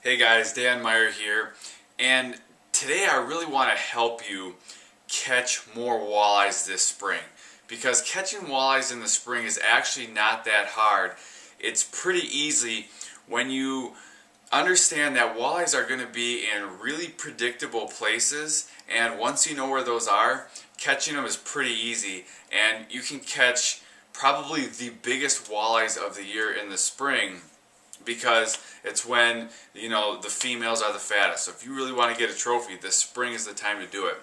Hey guys, Dan Meyer here, and today I really want to help you catch more walleyes this spring, because catching walleyes in the spring is actually not that hard. It's pretty easy when you understand that walleyes are going to be in really predictable places, and once you know where those are, catching them is pretty easy, and you can catch probably the biggest walleyes of the year in the spring, because it's when, you know, the females are the fattest. So if you really want to get a trophy, this spring is the time to do it.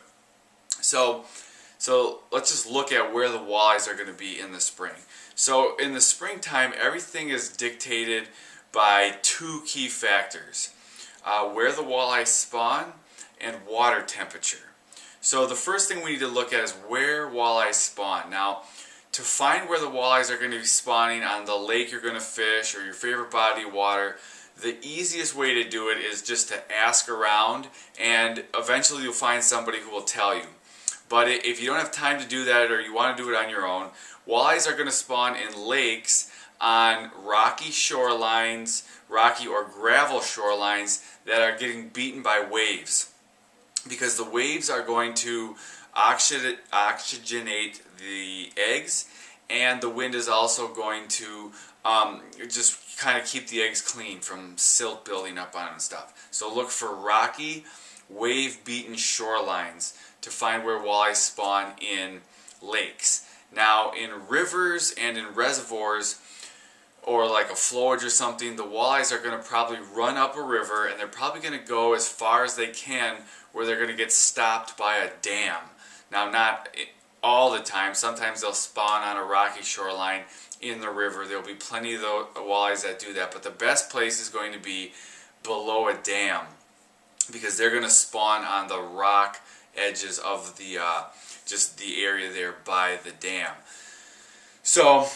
So let's just look at where the walleyes are going to be in the spring. So in the springtime, everything is dictated by two key factors: where the walleyes spawn and water temperature. So the first thing we need to look at is where walleyes spawn. Now, to find where the walleyes are going to be spawning on the lake you're going to fish or your favorite body of water, the easiest way to do it is just to ask around, and eventually you'll find somebody who will tell you. But if you don't have time to do that, or you want to do it on your own, walleyes are going to spawn in lakes on rocky shorelines, rocky or gravel shorelines that are getting beaten by waves, because the waves are going to oxygenate the eggs, and the wind is also going to just kind of keep the eggs clean from silt building up on them and stuff. So look for rocky, wave-beaten shorelines to find where walleyes spawn in lakes. Now, in rivers and in reservoirs, or like a flowage or something, the walleyes are going to probably run up a river, and they're probably going to go as far as they can where they're going to get stopped by a dam. Now, not all the time. Sometimes they'll spawn on a rocky shoreline in the river. There'll be plenty of the walleyes that do that, but the best place is going to be below a dam, because they're going to spawn on the rock edges of the just the area there by the dam. So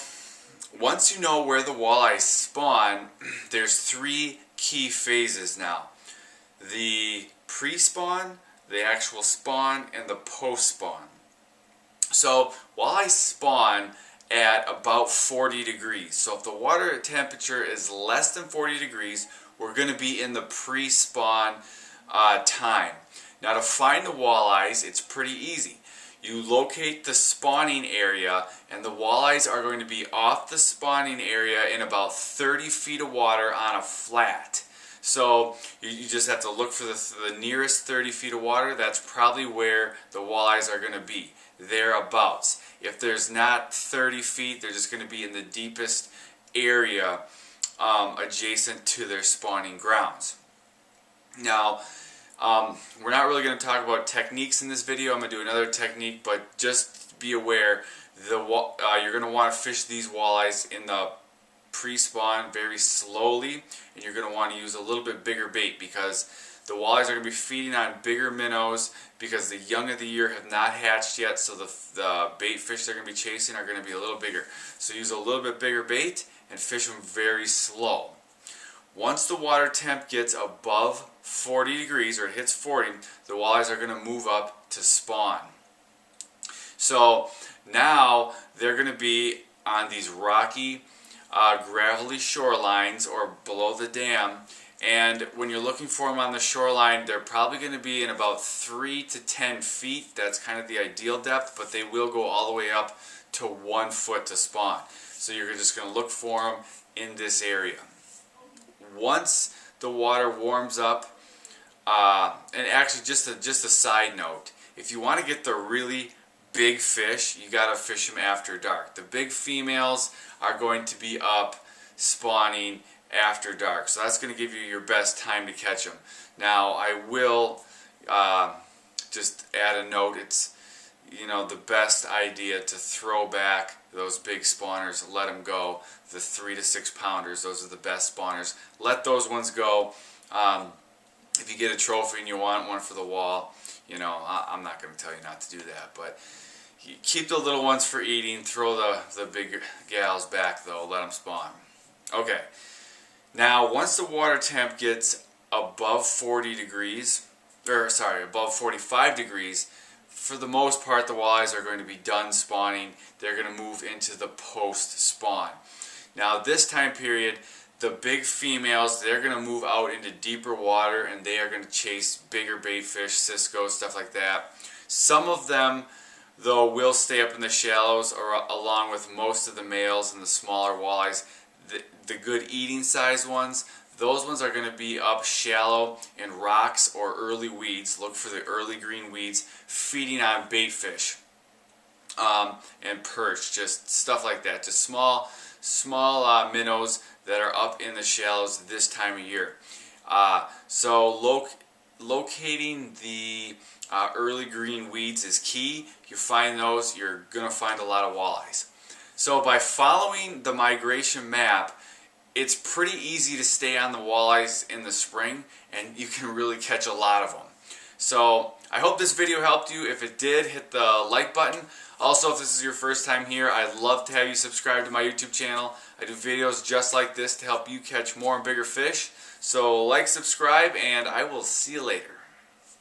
once you know where the walleyes spawn, there's three key phases now: the pre-spawn, the actual spawn, and the post-spawn. So walleyes spawn at about 40 degrees. So if the water temperature is less than 40 degrees, we're going to be in the pre-spawn time. Now, to find the walleyes, it's pretty easy. You locate the spawning area, and the walleyes are going to be off the spawning area in about 30 feet of water on a flat. So you just have to look for the nearest 30 feet of water. That's probably where the walleyes are going to be, thereabouts. If there's not 30 feet, they're just going to be in the deepest area adjacent to their spawning grounds. Now, we're not really going to talk about techniques in this video. I'm going to do another technique, but just be aware, you're going to want to fish these walleyes in the pre-spawn very slowly, and you're going to want to use a little bit bigger bait, because the walleyes are going to be feeding on bigger minnows, because the young of the year have not hatched yet, so the bait fish they're going to be chasing are going to be a little bigger. So use a little bit bigger bait and fish them very slow. Once the water temp gets above 40 degrees, or it hits 40, the walleyes are going to move up to spawn. So now they're going to be on these rocky, gravelly shorelines or below the dam, and when you're looking for them on the shoreline, they're probably going to be in about 3 to 10 feet. That's kind of the ideal depth, but they will go all the way up to 1 foot to spawn. So you're just going to look for them in this area. Once the water warms up, and actually just a side note, if you want to get the really big fish, you got to fish them after dark. The big females are going to be up spawning after dark, so that's going to give you your best time to catch them. Now, I will just add a note. It's, you know, the best idea to throw back those big spawners, let them go. The 3 to 6 pounders, those are the best spawners. Let those ones go. If you get a trophy and you want one for the wall, you know, I'm not going to tell you not to do that, but you keep the little ones for eating. Throw the big gals back, though. Let them spawn. Okay. Now, once the water temp gets above 40 degrees, or sorry, above 45 degrees, for the most part, the walleyes are going to be done spawning. They're going to move into the post-spawn. Now, this time period, the big females, they're going to move out into deeper water and they are going to chase bigger bait fish, cisco, stuff like that. Some of them, though, will stay up in the shallows, or along with most of the males and the smaller walleyes. The good eating size ones, those ones are going to be up shallow in rocks or early weeds. Look for the early green weeds, feeding on bait fish and perch, just stuff like that. Just small minnows that are up in the shallows this time of year. So locating the early green weeds is key. If you find those, you're going to find a lot of walleyes. So by following the migration map, it's pretty easy to stay on the walleyes in the spring, and you can really catch a lot of them. So I hope this video helped you. If it did, hit the like button. Also, if this is your first time here, I'd love to have you subscribe to my YouTube channel. I do videos just like this to help you catch more and bigger fish. So like, subscribe, and I will see you later.